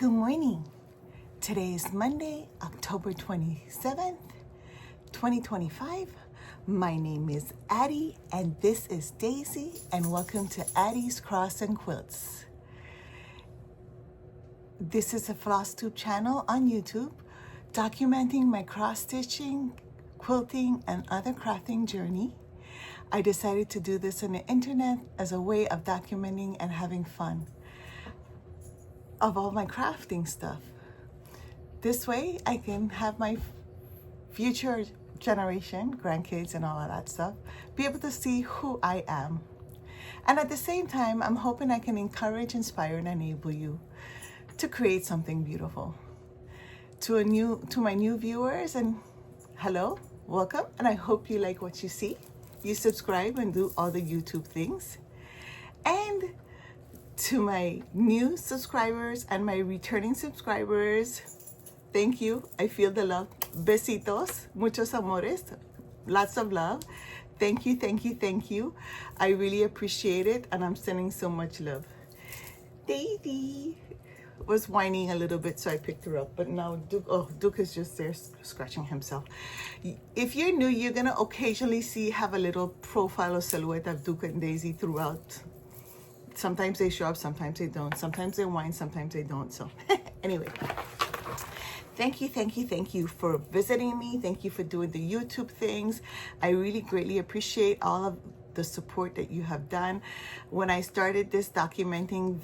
Good morning. Today is Monday, October 27th, 2025. My name is Addie and this is Daisy, and welcome to Addie's Cross and Quilts. This is a floss tube channel on YouTube documenting my cross stitching, quilting, and other crafting journey. I decided to do this on the internet as a way of documenting and having fun of all my crafting stuff. This way I can have my future generation, grandkids and all of that stuff, be able to see who I am. And at the same time, I'm hoping I can encourage, inspire, and enable you to create something beautiful. To my new viewers, and hello, welcome, and I hope you like what you see. You subscribe and do all the YouTube things. And to my new subscribers and my returning subscribers, thank you. I feel the love. Besitos, muchos amores, lots of love. Thank you, thank you, thank you. I really appreciate it, and I'm sending so much love. Daisy was whining a little bit, so I picked her up. But now Duke is just there scratching himself. If you're new, you're gonna occasionally have a little profile or silhouette of Duke and Daisy throughout. Sometimes they show up, sometimes they don't. Sometimes they whine, sometimes they don't. So anyway, thank you for visiting me. Thank you for doing the YouTube things. I really greatly appreciate all of the support that you have done. When I started this documenting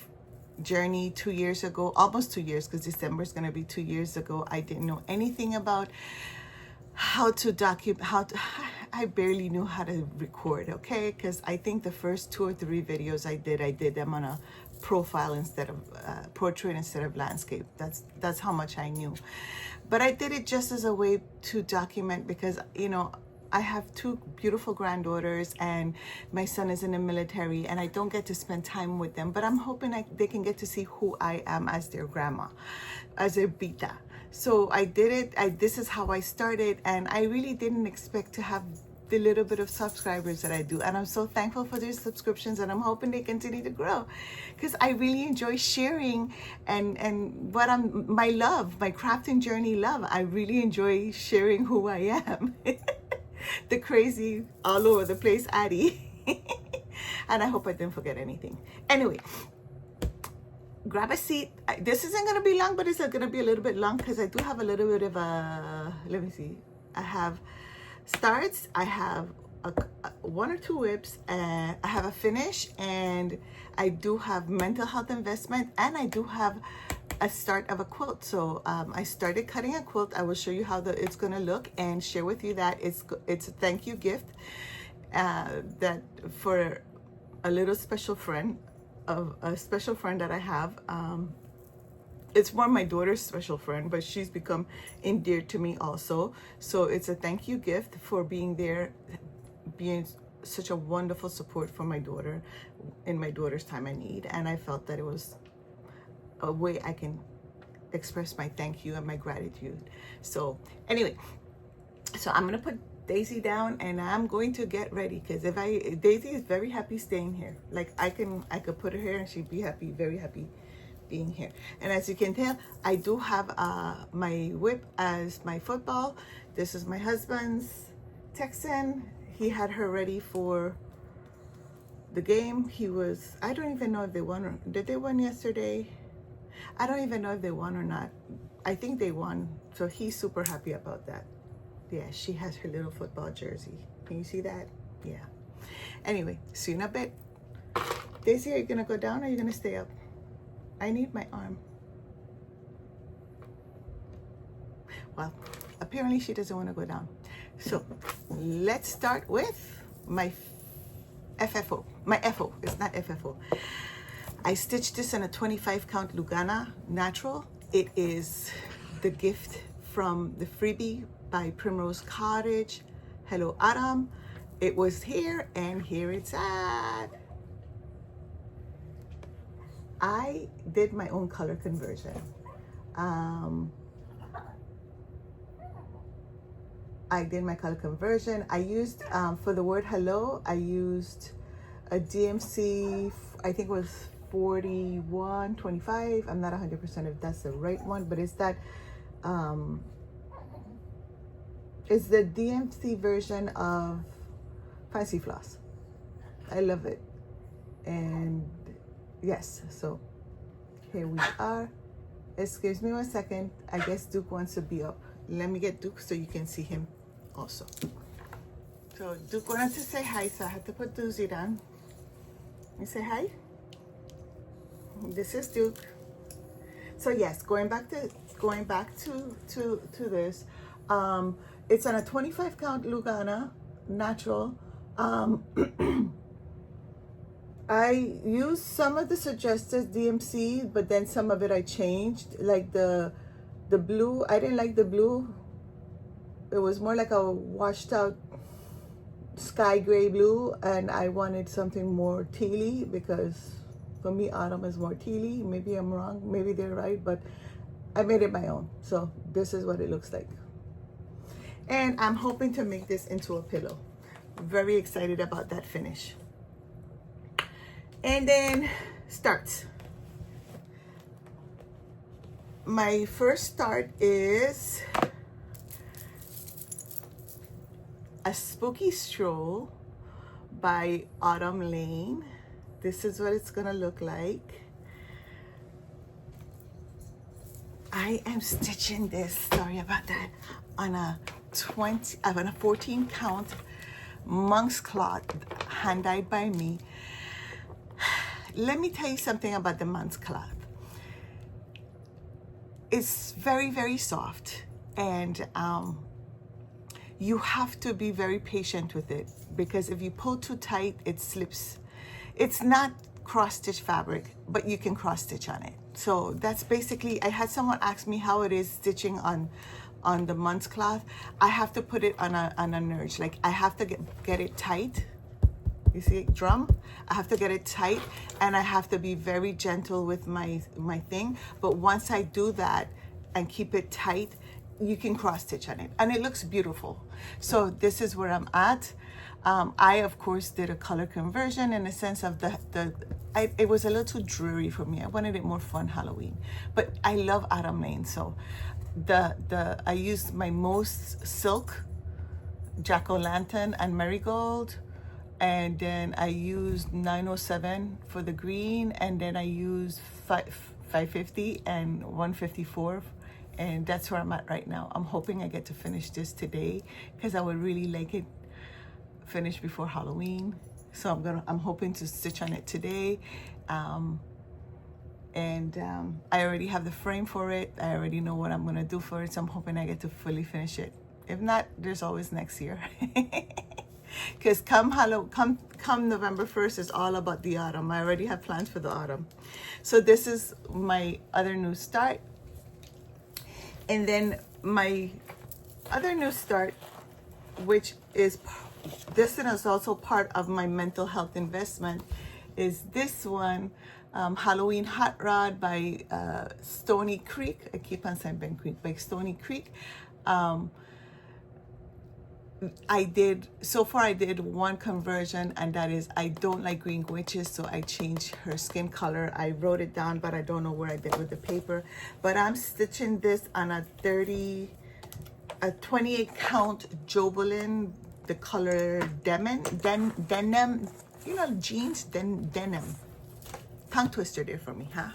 journey 2 years ago, almost 2 years, because December is going to be 2 years ago, I didn't know anything about how to I barely knew how to record, okay? Because I think the first 2 or 3 videos I did them on a profile instead of portrait instead of landscape. That's how much I knew. But I did it just as a way to document, because I have 2 beautiful granddaughters and my son is in the military and I don't get to spend time with them, but I'm hoping they can get to see who I am as their grandma, as their bita. So I did it. This is how I started, and I really didn't expect to have the little bit of subscribers that I do, and I'm so thankful for their subscriptions, and I'm hoping they continue to grow, because I really enjoy sharing and my love, my crafting journey love. I really enjoy sharing who I am. The crazy all over the place Addie. And I hope I didn't forget anything. Anyway, grab a seat. This isn't going to be long, but it's going to be a little bit long because I do have a little bit of a, let me see. I have starts, I have 1 or 2 whips, and I have a finish, and I do have mental health investment, and I do have a start of a quilt. So I started cutting a quilt. I will show you how it's going to look and share with you that it's a thank you gift that for a little special friend that I have. It's one of my daughter's special friend, but she's become endeared to me also. So it's a thank you gift for being there, being such a wonderful support for my daughter in my daughter's time of need. And I felt that it was a way I can express my thank you and my gratitude. So anyway, so I'm gonna put Daisy down and I'm going to get ready, because Daisy is very happy staying here. Like I could put her here and she'd be happy, very happy being here. And as you can tell, I do have my whip as my football. This is my husband's Texan. He had her ready for the game. I don't even know if they won, or did they win yesterday? I don't even know if they won or not. I think they won, so he's super happy about that. Yeah, she has her little football jersey. Can you see that? Yeah. Anyway, see you in a bit. Daisy, are you gonna go down or are you gonna stay up? I need my arm. Well, apparently she doesn't want to go down. So let's start with my FFO. My FO, it's not FFO. I stitched this in a 25 count Lugana natural. It is the gift from the freebie by Primrose Cottage. Hello, Adam. It was here, and here it's at. I did my own color conversion. I did my color conversion. I used, for the word hello, I used a DMC, I think it was 4125. I'm not 100% if that's the right one, but it's that it's the DMC version of Fancy Floss. I love it. And yes, so here we are. Excuse me 1 second. I guess Duke wants to be up. Let me get Duke so you can see him also. So Duke wanted to say hi, so I had to put Doozy down. You say hi. This is Duke. So yes, going back to this. It's on a 25 count Lugana natural. I used some of the suggested DMC, but then some of it I changed. Like the blue, I didn't like the blue. It was more like a washed out sky gray blue, and I wanted something more tealy because for me autumn is more tealy. Maybe I'm wrong, maybe they're right, but I made it my own. So this is what it looks like. And I'm hoping to make this into a pillow. Very excited about that finish. And then starts. My first start is A Spooky Stroll by Autumn Lane. This is what it's gonna look like. I am stitching this, sorry about that, on a 14 count monk's cloth, hand dyed by me. Let me tell you something about the monk's cloth. It's very, very soft, and you have to be very patient with it, because if you pull too tight, it slips. It's not cross-stitch fabric, but you can cross-stitch on it. So that's basically, I had someone ask me how it is stitching on the monk's cloth. I have to put it on a nurse. Like I have to get it tight. You see, drum? I have to get it tight, and I have to be very gentle with my thing. But once I do that and keep it tight, you can cross stitch on it, and it looks beautiful. So this is where I'm at. I of course did a color conversion in the sense of it was a little too dreary for me. I wanted it more fun Halloween, but I love Autumn Lane. So I used my most silk, jack-o'-lantern, and marigold. And then I used 907 for the green, and then I used 550 and 154, and that's where I'm at right now. I'm hoping I get to finish this today, because I would really like it finished before Halloween. So I'm hoping to stitch on it today. I already have the frame for it. I already know what I'm gonna do for it, so I'm hoping I get to fully finish it. If not, there's always next year. Because come November 1st is all about the autumn. I already have plans for the autumn. So this is my other new start. And then my other new start, which is, this one is also part of my mental health investment, is this one, Halloween Hot Rod by Stony Creek. I keep on saying Ben Creek, by Stony Creek. I did one conversion, and that is I don't like green witches, so I changed her skin color. I wrote it down, but I don't know where I did with the paper. But I'm stitching this on a 28 count Jobelin, the color denim, you know, jeans, denim. Tongue twister there for me, huh?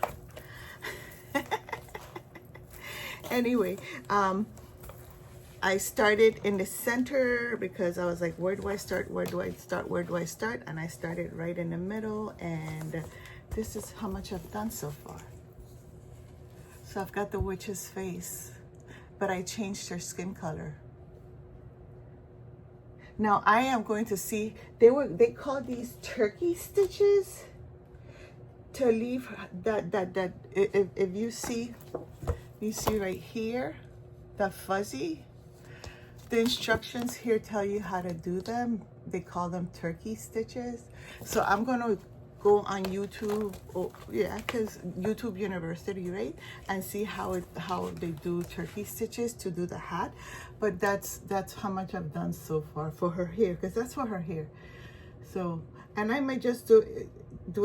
Anyway, I started in the center because I was like, where do I start? Where do I start? Where do I start? And I started right in the middle, and this is how much I've done so far. So I've got the witch's face, but I changed her skin color. Now I am going to see, they call these turkey stitches to leave that if you see right here, the fuzzy. The instructions here tell you how to do them. They call them turkey stitches. So I'm gonna go on YouTube, because YouTube University, right? And see how they do turkey stitches to do the hat. But that's how much I've done so far for her hair, because that's for her hair. So, and I might just do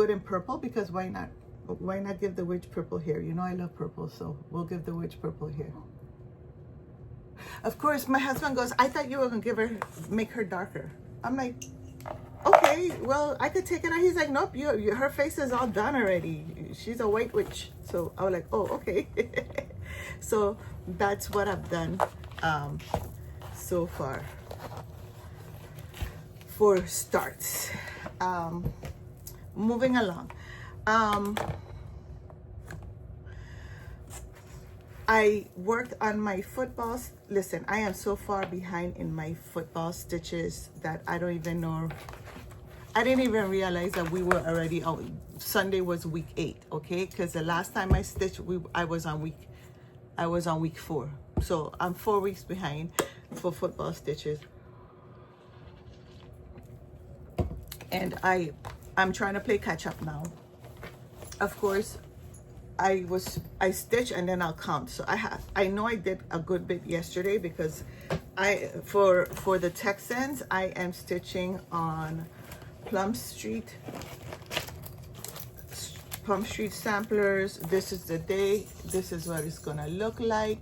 it in purple, because why not? Why not give the witch purple here? You know I love purple, so we'll give the witch purple here. Of course, my husband goes, I thought you were gonna make her darker. I'm like, okay, well, I could take it out. He's like, nope, her face is all done already. She's a white witch. So I was like, oh, okay. So that's what I've done so far for starts. Moving along. I worked on my footballs. Listen, I am so far behind in my football stitches that I don't even know. I didn't even realize that we were already out. Sunday was week 8, okay? Because the last time I stitched, I was on week 4. So I'm 4 weeks behind for football stitches. And I'm trying to play catch up now. Of course, I stitch and then I'll count. So I know I did a good bit yesterday because for the Texans, I am stitching on Plum Street samplers. This is the day. This is what it's gonna look like.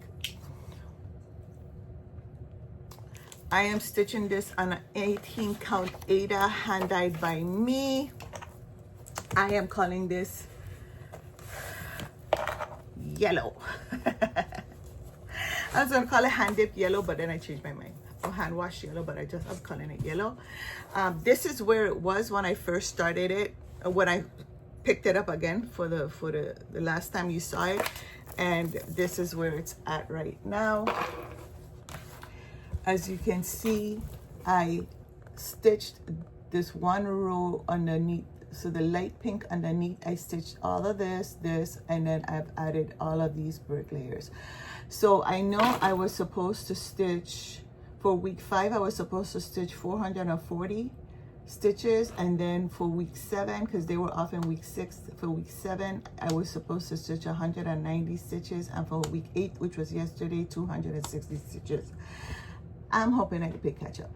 I am stitching this on an 18 count Ada hand dyed by me. I am calling this yellow. I was gonna call it hand dipped yellow, but then I changed my mind. Or hand washed yellow, but I'm calling it yellow. This is where it was when I first started it, when I picked it up again for the last time you saw it, and this is where it's at right now. As you can see, I stitched this one row underneath. So the light pink underneath, I stitched all of this, and then I've added all of these brick layers. So I know I was supposed to stitch, for week 5, I was supposed to stitch 440 stitches. And then for week 7, because they were off in week 6, for week 7, I was supposed to stitch 190 stitches. And for week 8, which was yesterday, 260 stitches. I'm hoping I can play catch up.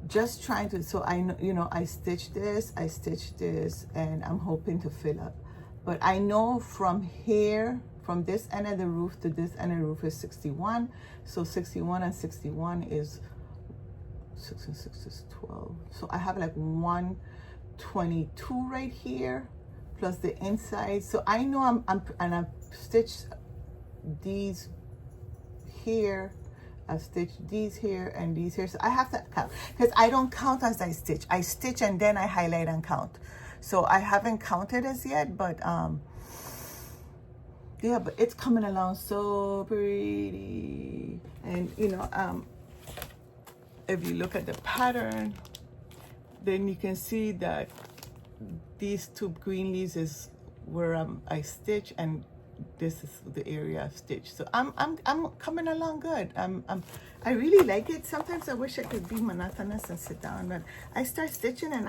Just trying to, so I know, you know, I stitched this, and I'm hoping to fill up. But I know from here, from this end of the roof to this end of the roof is 61. So 61 and 61 is 6 and 6 is 12. So I have like 122 right here, plus the inside. So I know I've stitched these here. I've stitched these here and these here. So I have to count, because I don't count as I stitch. I stitch and then I highlight and count. So I haven't counted as yet, but yeah, but it's coming along so pretty. And you know, if you look at the pattern, then you can see that these 2 green leaves is where I stitch, and this is the area I've stitched. So I'm coming along good. I really like it. Sometimes I wish I could be monotonous and sit down, but I start stitching, and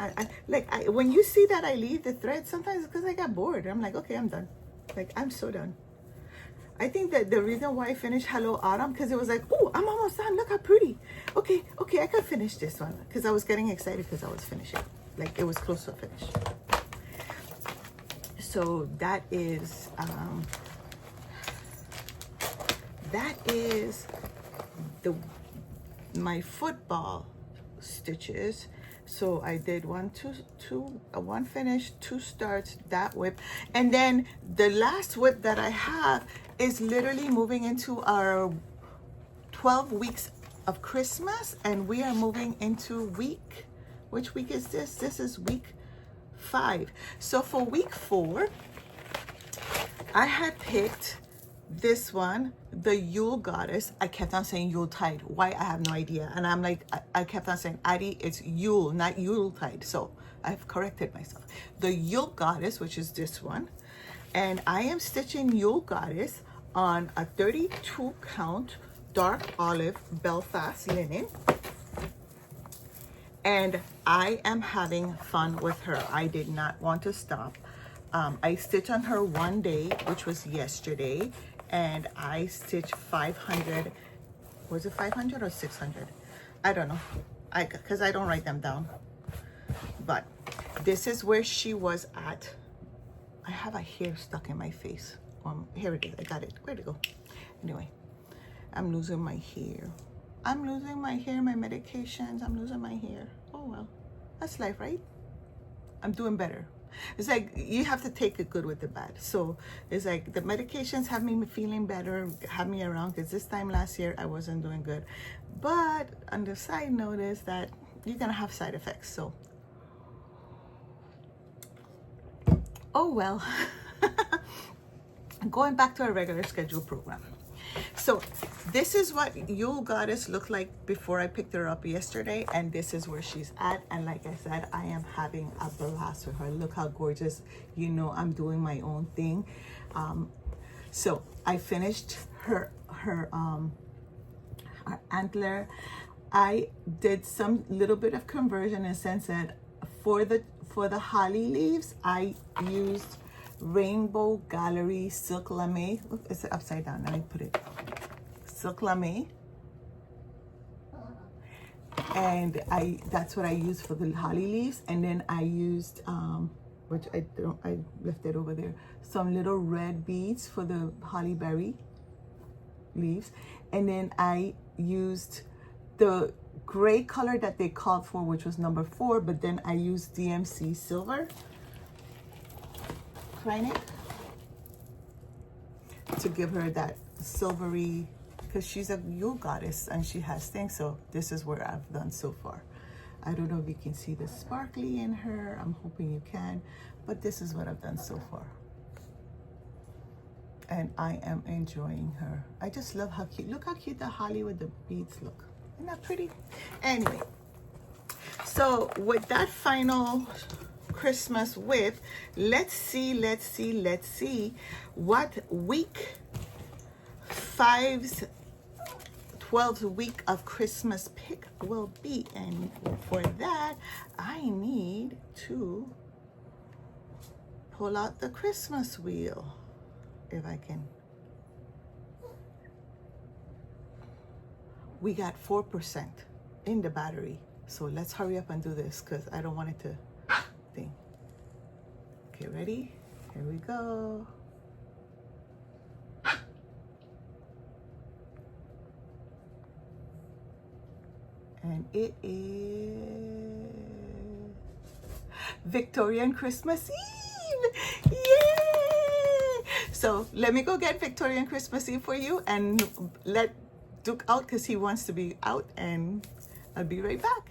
when you see that I leave the thread, sometimes it's because I got bored. I'm like, okay, I'm done. Like, I'm so done. I think that the reason why I finished Hello Autumn, because it was like, oh, I'm almost done. Look how pretty. Okay, I could finish this one, because I was getting excited because I was finishing. Like, it was close to a finish. So that is my football stitches. So I did one finish, 2 starts, that whip, and then the last whip that I have is literally moving into our 12 weeks of Christmas, and we are moving into which week is this? This is week 5. So for week 4, I had picked this one, the Yule Goddess. I kept on saying Yuletide. Why? I have no idea. And I'm like, I kept on saying, Addie, it's Yule, not Yuletide. So I've corrected myself. The Yule Goddess, which is this one. And I am stitching Yule Goddess on a 32 count dark olive Belfast linen. And I am having fun with her. I did not want to stop. I stitched on her one day, which was yesterday, and I stitched 500. Was it 500 or 600? I don't know, because I don't write them down. But this is where she was at I have a hair stuck in my face. Here it is. I got it. Where'd it go? Anyway, I'm losing my hair. I'm losing my hair, my medications. I'm losing my hair. Oh, well, that's life, right? I'm doing better. It's like you have to take it good with the bad. So it's like the medications have me feeling better, have me around, because this time last year I wasn't doing good. But on the side note is that you're gonna have side effects. So, oh well. Going back to our regular schedule program. So this is what Yule Goddess looked like before I picked her up yesterday, and this is where she's at. And like I said, I am having a blast with her. Look how gorgeous. You know, I'm doing my own thing. So I finished her antler. I did some little bit of conversion in the sense that for the holly leaves, I used Rainbow Gallery Silk Lame. Look, it's upside down. Let me put it. Silk Lame. And that's what I used for the holly leaves. And then I used which I left it over there, some little red beads for the holly berry leaves. And then I used the gray color that they called for, which was number 4, but then I used DMC silver to give her that silvery, because she's a Yule goddess and she has things. So this is where I've done so far. I don't know if you can see the sparkly in her. I'm hoping you can, but this is what I've done so far. And I am enjoying her. I just love how cute. Look how cute the holly with the beads look. Isn't that pretty? Anyway, so with that final Christmas with, let's see what week 5's 12th week of Christmas pick will be. And for that, I need to pull out the Christmas wheel, if I can. We got 4% in the battery, so let's hurry up and do this because I don't want it to thing. Okay, ready? Here we go. And it is Victorian Christmas Eve. Yay! So let me go get Victorian Christmas Eve for you and let Duke out because he wants to be out, and I'll be right back.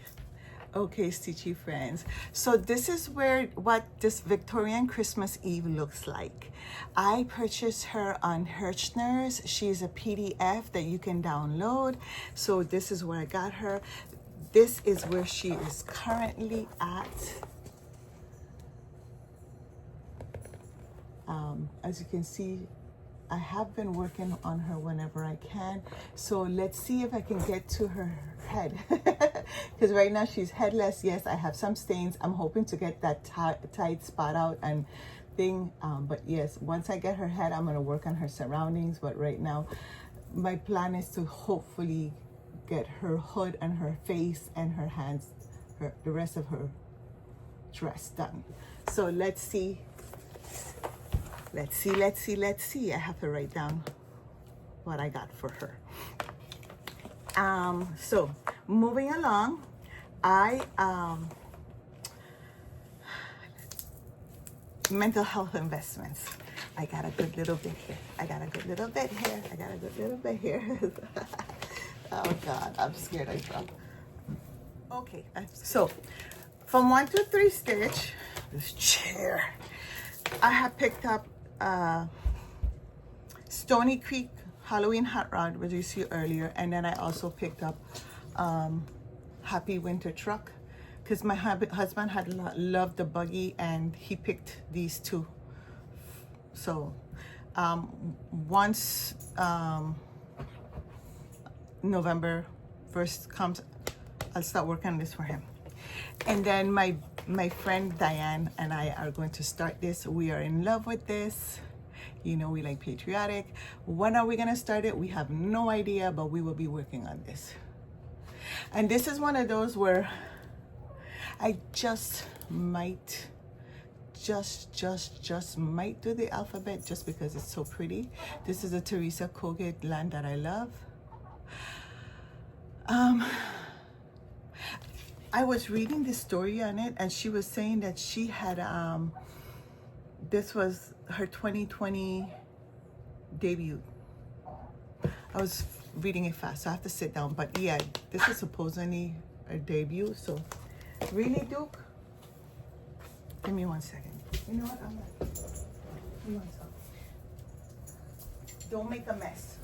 Okay, Stitchy friends. So this is what this Victorian Christmas Eve looks like. I purchased her on Hirchner's. She's a PDF that you can download. So this is where I got her. This is where she is currently at. As you can see, I have been working on her whenever I can. So let's see if I can get to her head. Because right now she's headless. Yes, I have some stains. I'm hoping to get that tight spot out and thing. But yes, once I get her head, I'm going to work on her surroundings. But right now, my plan is to hopefully get her hood and her face and her hands, the rest of her dress done. So let's see. Let's see. I have to write down what I got for her. So moving along, mental health investments. I got a good little bit here. I got a good little bit here. Oh God, I'm scared I dropped. Okay, so from 1 to 3 stitch, this chair, I have picked up Stony Creek Halloween Hot Rod, which you see earlier, and then I also picked up Happy Winter Truck because my husband had loved the buggy and he picked these two. So once November 1st comes, I'll start working on this for him. And then my friend Diane and I are going to start this. We are in love with this. You know, we like patriotic. When are we gonna start it? We have no idea, but we will be working on this. And this is one of those where I just might just might do the alphabet just because it's so pretty. This is a Teresa Colgate Land that I love. I was reading the story on it, and she was saying that she had this was her 2020 debut. I was reading it fast, so I have to sit down. But yeah, this is supposedly a debut. So really, Duke? Give me 1 second. You know what? I'm not. Give me 1 second. Don't make a mess.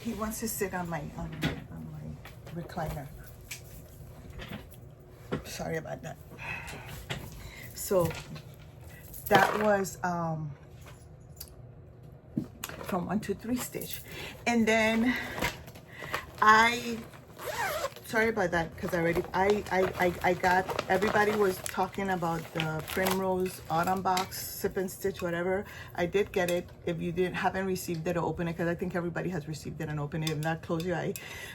He wants to sit on my recliner. Sorry about that. So that was from 1 to 3 stitch, and then sorry about that, because I got, everybody was talking about the Primrose Autumn Box, Sip and Stitch, whatever. I did get it. If you haven't received it, or open it, because I think everybody has received it and opened it. If not, close your eye.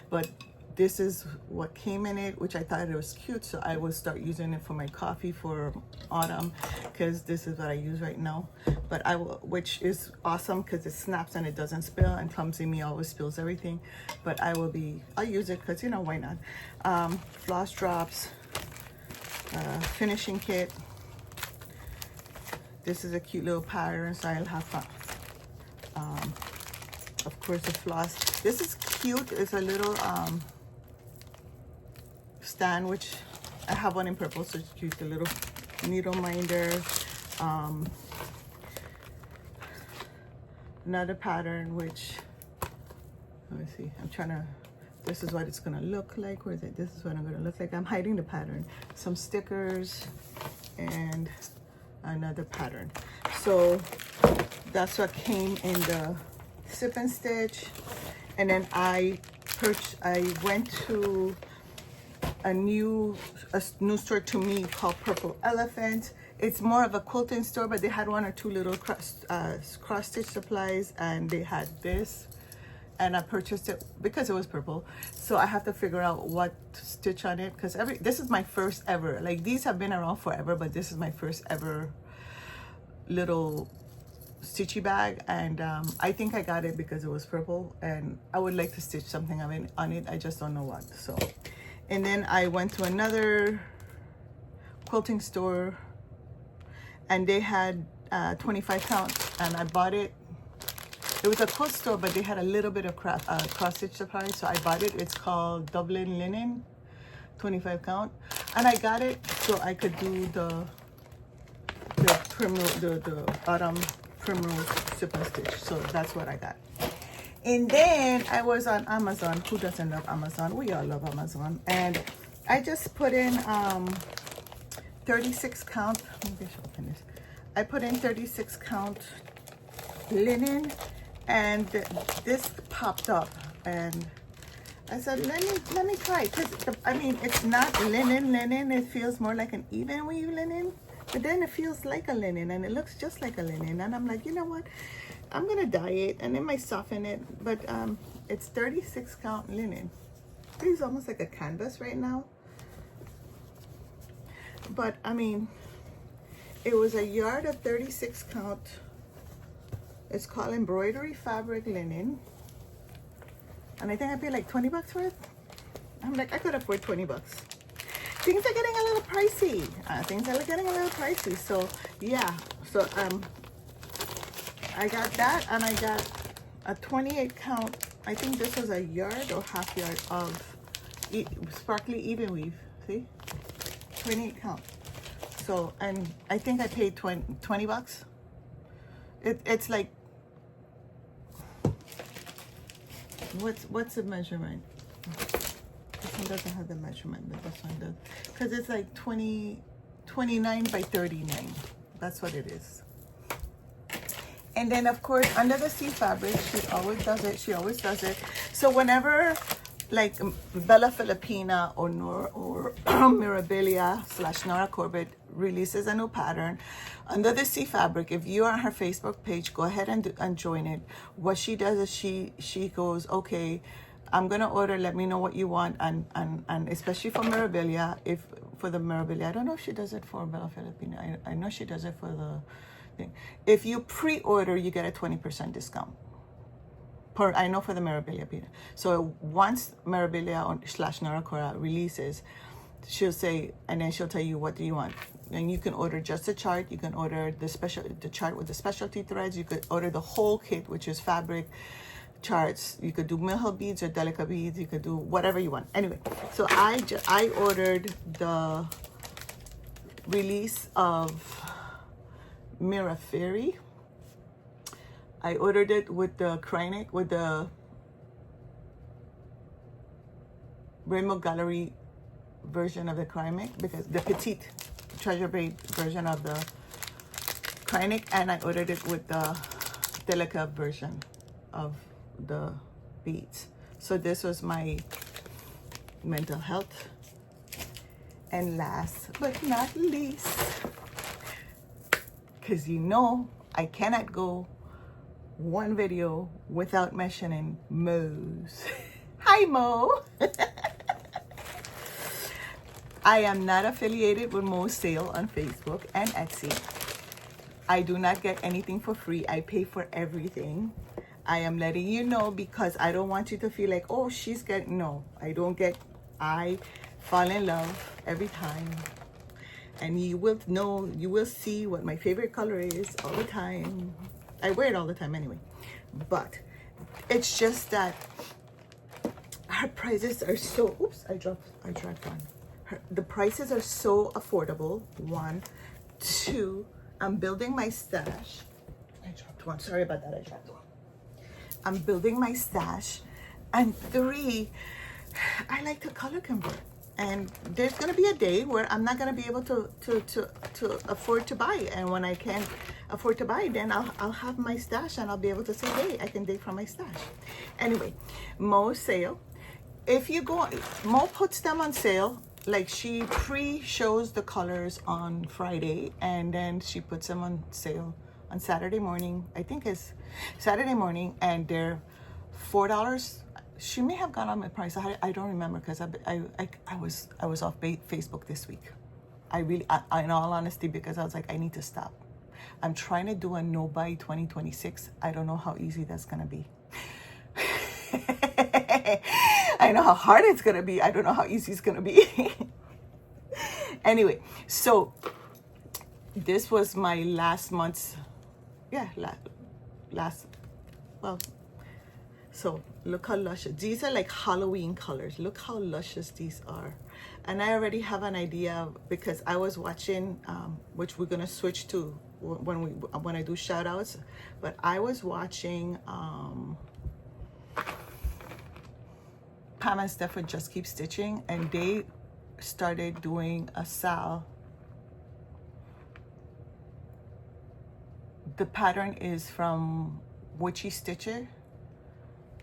But this is what came in it, which I thought it was cute, so I will start using it for my coffee for autumn, because this is what I use right now. But I will, which is awesome because it snaps and it doesn't spill, and Clumsy Me always spills everything. But I'll use it because, you know, why not? Floss drops, finishing kit. This is a cute little pattern, so I'll have fun. Of course, the floss. This is cute. It's a little stand, which I have one in purple, so it's cute. The little needle minder. Another pattern, which, let me see, I'm trying to, this is what it's gonna look like. Where is it? This is what I'm gonna look like. I'm hiding the pattern. Some stickers and another pattern. So that's what came in the Sip and Stitch. And then I went to a new store to me called Purple Elephant. It's more of a quilting store, but they had 1 or 2 little cross stitch supplies, and they had this, and I purchased it because it was purple. So I have to figure out what to stitch on it, because this is my first ever. Like, these have been around forever, but this is my first ever little stitchy bag, and I think I got it because it was purple, and I would like to stitch something on it. I just don't know what. So, and then I went to another quilting store, and they had 25 count, and I bought it. It was a quilt store, but they had a little bit of cross stitch supply, so I bought it. It's called Dublin Linen, 25 count, and I got it so I could do the autumn primrose Sip and Stitch. So that's what I got. And then I was on Amazon. Who doesn't love Amazon? We all love Amazon. And I just put in 36 count. Maybe I should open this. I put in 36 count linen, and this popped up, and I said, let me try it. I mean, it's not linen. It feels more like an even weave linen, but then it feels like a linen, and it looks just like a linen. And I'm like, you know what? I'm gonna dye it, and it might soften it, but it's 36 count linen. It's almost like a canvas right now. But I mean, it was a yard of 36 count. It's called embroidery fabric linen, and I think I paid like 20 bucks for it. I'm like, I could afford 20 bucks. Things are getting a little pricey. So yeah, so I got that, and I got a 28 count. I think this was a yard or half yard of sparkly even weave. See, 28 count. So, and I think I paid 20 bucks. It's like, what's the measurement? This one doesn't have the measurement, but this one does. Because it's like 29 by 39. That's what it is. And then, of course, Under the Sea fabric, she always does it. So whenever, like, Bella Filipina or Mirabilia / Nora Corbett releases a new pattern, Under the Sea fabric, if you're on her Facebook page, go ahead and join it. What she does is she goes, okay, I'm gonna order. Let me know what you want, and especially for Mirabilia. If for the Mirabilia, I don't know if she does it for Bella Filipina. I know she does it for the thing. If you pre-order, you get a 20% discount. I know for the Mirabilia. So once Mirabilia / Naracora releases, she'll say, and then she'll tell you what do you want. And you can order just a chart. You can order the chart with the specialty threads. You could order the whole kit, which is fabric charts. You could do Milho beads or Delica beads. You could do whatever you want. Anyway, so I ordered the release of Mira Fairy. I ordered it with the Kreinik, with the Rainbow Gallery version of the Kreinik, because the petite treasure braid version of the Kreinik, and I ordered it with the Delica version of the beads. So this was my mental health. And last but not least, because you know I cannot go one video without mentioning Mo's. Hi Mo. I am not affiliated with Mo's Sale on Facebook and Etsy. I do not get anything for free. I pay for everything. I am letting you know because I don't want you to feel like, oh, she's getting, no, I don't get, I fall in love every time. And you will know, you will see what my favorite color is all the time. I wear it all the time anyway. But it's just that her prices are so, oops, I dropped one. The prices are so affordable, 1. 2, I'm building my stash. I dropped one, sorry about that, I dropped one. I'm building my stash. And 3, I like to color convert. And there's gonna be a day where I'm not gonna be able to afford to buy. And when I can't afford to buy, then I'll have my stash and I'll be able to say, hey, I can date from my stash. Anyway, Mo's Sale. If you go, Mo puts them on sale. Like she pre-shows the colors on Friday and then she puts them on sale on Saturday morning. I think it's Saturday morning, and they're $4. She may have gone on my price. I don't remember because I was off Facebook this week. I in all honesty, because I was like, I need to stop. I'm trying to do a no buy 2026. I don't know how easy that's gonna be. I know how hard it's gonna be. I don't know how easy it's gonna be. Anyway, so this was my last month's, so look how luscious. These are like Halloween colors. Look how luscious these are. And I already have an idea because I was watching, which we're gonna switch to when I do shout outs, but I was watching Pam and Steph would Just Keep Stitching, and they started doing a sal. The pattern is from Witchy Stitcher,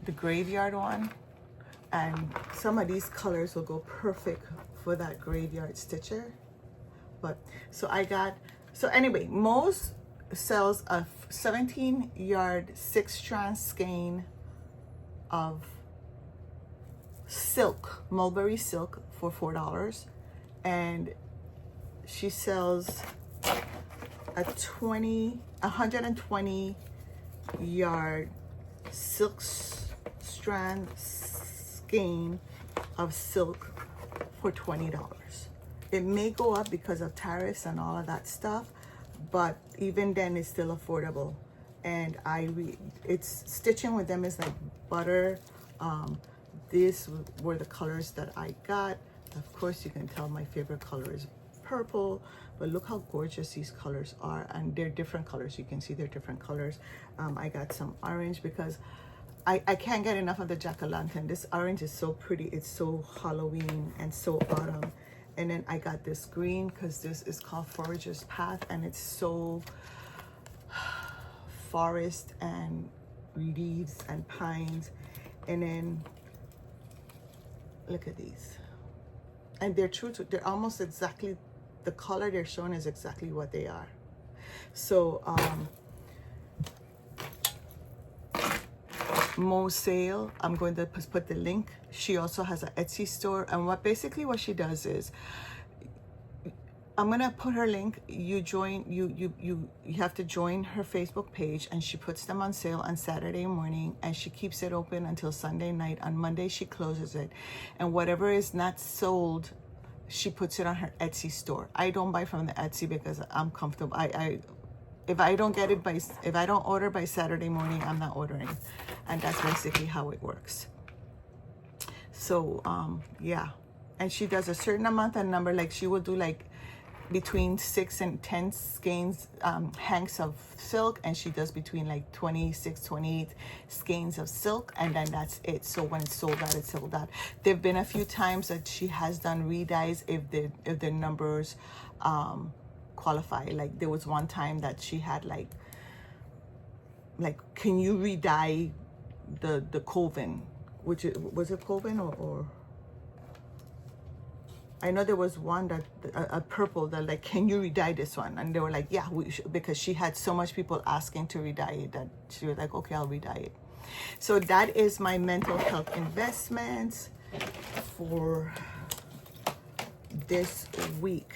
the graveyard one, and some of these colors will go perfect for that graveyard stitcher. But so anyway, Mo's sells a 17-yard 6-strand skein of silk, mulberry silk, for $4, and she sells a 120-yard silk strand skein of silk for $20. It may go up because of tariffs and all of that stuff, but even then it's still affordable. And it's stitching with them is like butter. These were the colors that I got. Of course, you can tell my favorite color is purple, but look how gorgeous these colors are, and they're different colors. You can see they're different colors. I got some orange because I can't get enough of the jack-o'-lantern. This orange is so pretty. It's so Halloween and so autumn. And then I got this green because this is called Forager's Path, and it's so forest and leaves and pines. And then look at these, and they're they're almost exactly, the color they're showing is exactly what they are. So Mo Sale. I'm going to put the link. She also has an Etsy store, and what she does is, I'm gonna put her link. You have to join her Facebook page, and she puts them on sale on Saturday morning, and she keeps it open until Sunday night. On Monday she closes it, and whatever is not sold, she puts it on her Etsy store. I don't buy from the Etsy because I'm comfortable. If I don't order by Saturday morning, I'm not ordering, and that's basically how it works. So yeah, and she does a certain amount of number, like she will do like between 6 and 10 skeins, hanks of silk, and she does between like 26, 28 skeins of silk, and then that's it. So when it's sold out, it's sold out. There've been a few times that she has done redyes if the numbers qualify. Like there was one time that she had like can you redye the Coven, which was it Coven or I know there was one that a purple that like, can you redye this one? And they were like, yeah, we should, because she had so much people asking to redye it that she was like, okay, I'll redye it. So that is my mental health investments for this week.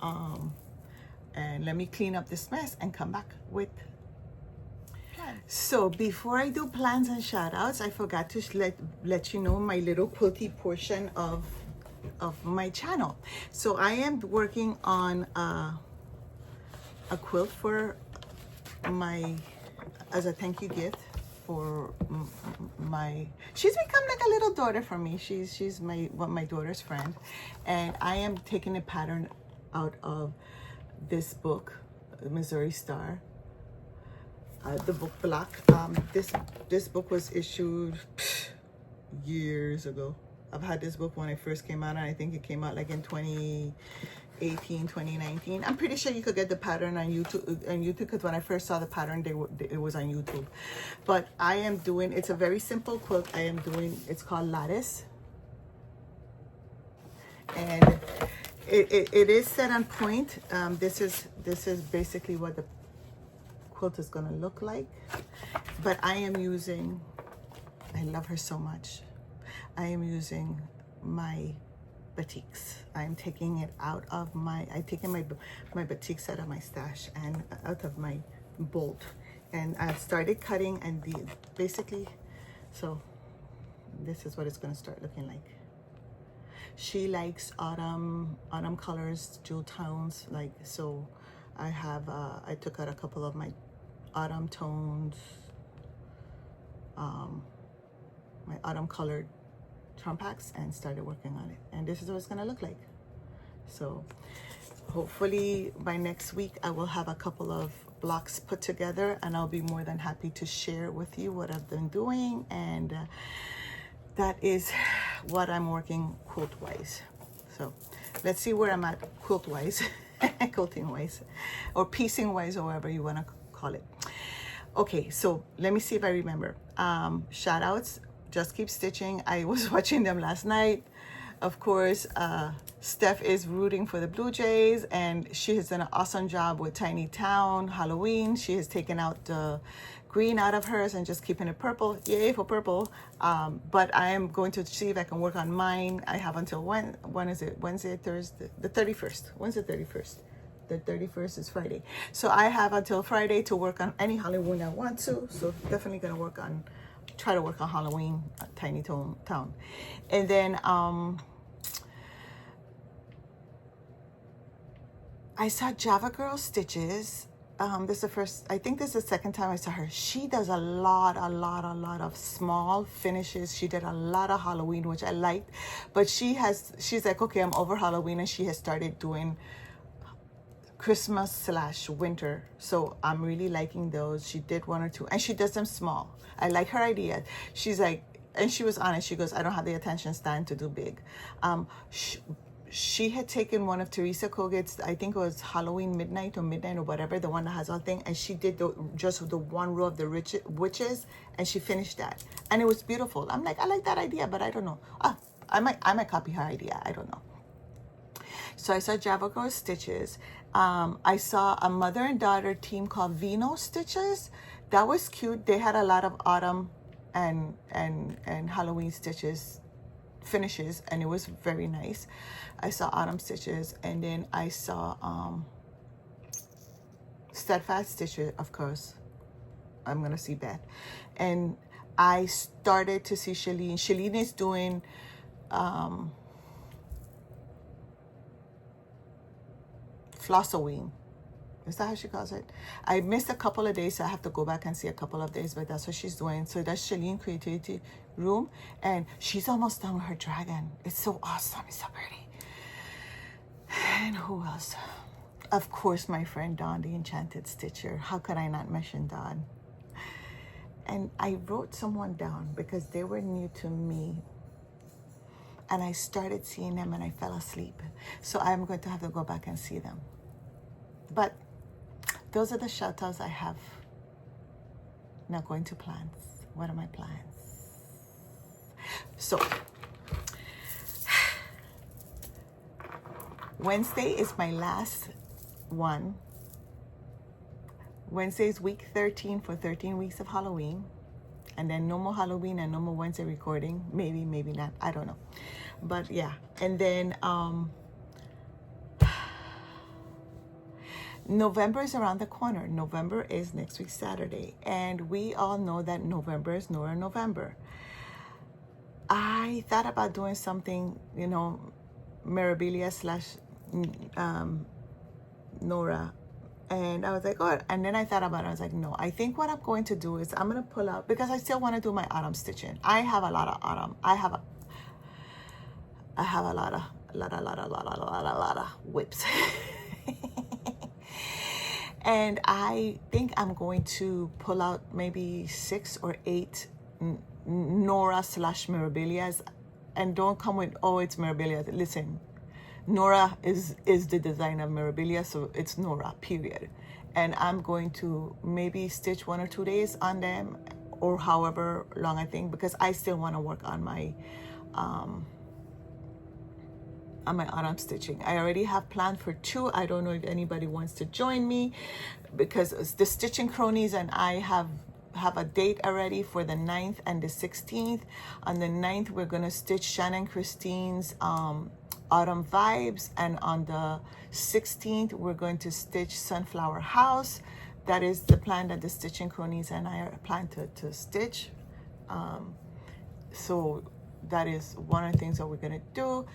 And let me clean up this mess and come back with plans. So before I do plans and shout outs, I forgot to let you know my little quilty portion of my channel. So I am working on a quilt for as a thank you gift for she's become like a little daughter for me. She's my daughter's friend, and I am taking a pattern out of this book, Missouri Star, the book block. This book was issued years ago. I've had this book when it first came out, and I think it came out like in 2018, 2019. I'm pretty sure you could get the pattern on YouTube, because when I first saw the pattern, it was on YouTube. But I am doing, it's a very simple quilt. It's called Lattice. And it is set on point. This is basically what the quilt is gonna look like. But I love her so much. I am using my batiks. I'm taking it out of my batiks out of my stash and out of my bolt. And I've started cutting, and basically, so this is what it's gonna start looking like. She likes autumn colors, jewel tones, like, so I have, I took out a couple of my autumn tones, my autumn colored charm packs, and started working on it. And this is what it's gonna look like. So hopefully by next week I will have a couple of blocks put together, and I'll be more than happy to share with you what I've been doing. And that is what I'm working quilt wise. So let's see where I'm at quilt wise, quilting wise, or piecing wise, or whatever you want to call it. Okay, so let me see if I remember. Shout outs. Just Keep Stitching. I was watching them last night. Of course, Steph is rooting for the Blue Jays, and she has done an awesome job with Tiny Town Halloween. She has taken out the green out of hers and just keeping it purple. Yay for purple. But I am going to see if I can work on mine. I have until when is it? Wednesday, Thursday, the 31st. When's the 31st? The 31st is Friday. So I have until Friday to work on any Halloween I want to. So definitely gonna try to work on Halloween, Tiny Town. And then I saw Java Girl Stitches. This is the first, I think this is the second time I saw her. She does a lot of small finishes. She did a lot of Halloween, which I liked. But she's like, okay, I'm over Halloween, and she has started doing Christmas/winter. So I'm really liking those. She did one or two, and she does them small. I like her idea. She's like, and she was honest. She goes, I don't have the attention span to do big. She had taken one of Teresa Koget's, I think it was Halloween Midnight or whatever, the one that has all thing, and she did just the one row of the witches, and she finished that, and it was beautiful. I'm like, I like that idea, but I don't know. I might copy her idea. I don't know. So I saw Java Girl Stitches. I saw a mother and daughter team called Vino Stitches. That was cute. They had a lot of autumn and Halloween stitches finishes, and it was very nice. I saw autumn stitches, and then I saw steadfast stitches, of course. I'm gonna see Beth, and I started to see Shalene. Shalene is doing Flossoween. Is that how she calls it? I missed a couple of days, so I have to go back and see a couple of days, but that's what she's doing. So that's Shalene Creativity Room, and she's almost done with her dragon. It's so awesome. It's so pretty. And who else? Of course, my friend Dawn, the Enchanted Stitcher. How could I not mention Dawn? And I wrote someone down because they were new to me. And I started seeing them and I fell asleep. So I'm going to have to go back and see them. But those are the shout-outs I have. Now going to plans. What are my plans? So Wednesday is my last one. Wednesday is week 13 for 13 weeks of Halloween. And then no more Halloween and no more Wednesday recording. Maybe, maybe not. I don't know. But yeah. And then November is around the corner. November is next week, Saturday. And we all know that November is Nora November. I thought about doing something, you know, Mirabilia / Nora. And I was like, oh, and then I thought about it. I was like, no, I think what I'm going to do is I'm going to pull out, because I still want to do my autumn stitching. I have a lot of autumn. I have a lot of whips. And I think I'm going to pull out maybe 6 or 8 Nora / Mirabilias. And don't come with, oh, it's Mirabilia. Listen, Nora is the design of Mirabilia, so it's Nora, period. And I'm going to maybe stitch 1 or 2 days on them, or however long I think, because I still want to work on my autumn stitching. I already have planned for 2. I don't know if anybody wants to join me, because the Stitching Cronies and I have a date already for the 9th and the 16th. On the 9th, we're going to stitch Shannon Christine's Autumn Vibes, and on the 16th we're going to stitch Sunflower House. That is the plan that the Stitching Cronies and I are planning to stitch. So that is one of the things that we're going to do.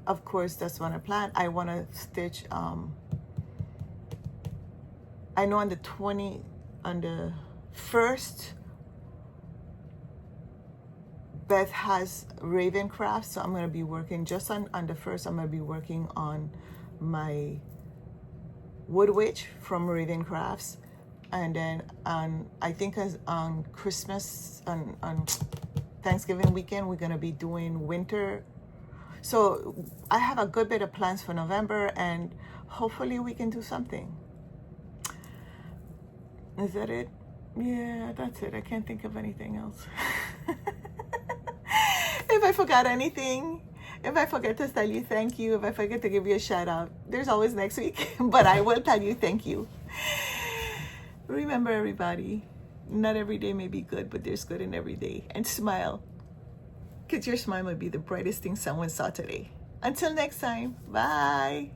Of course, that's what I plan. I want to stitch I know on the 1st Beth has Raven Crafts, so I'm going to be working just on the 1st. I'm going to be working on my Wood Witch from Raven Crafts, and then I think on Christmas, on Thanksgiving weekend, we're going to be doing winter. So I have a good bit of plans for November, and hopefully we can do something. Is that it? Yeah, that's it. I can't think of anything else. If I forgot anything, if I forget to tell you thank you, if I forget to give you a shout out, there's always next week, but I will tell you thank you. Remember, everybody, not every day may be good, but there's good in every day. And smile, because your smile might be the brightest thing someone saw today. Until next time, bye.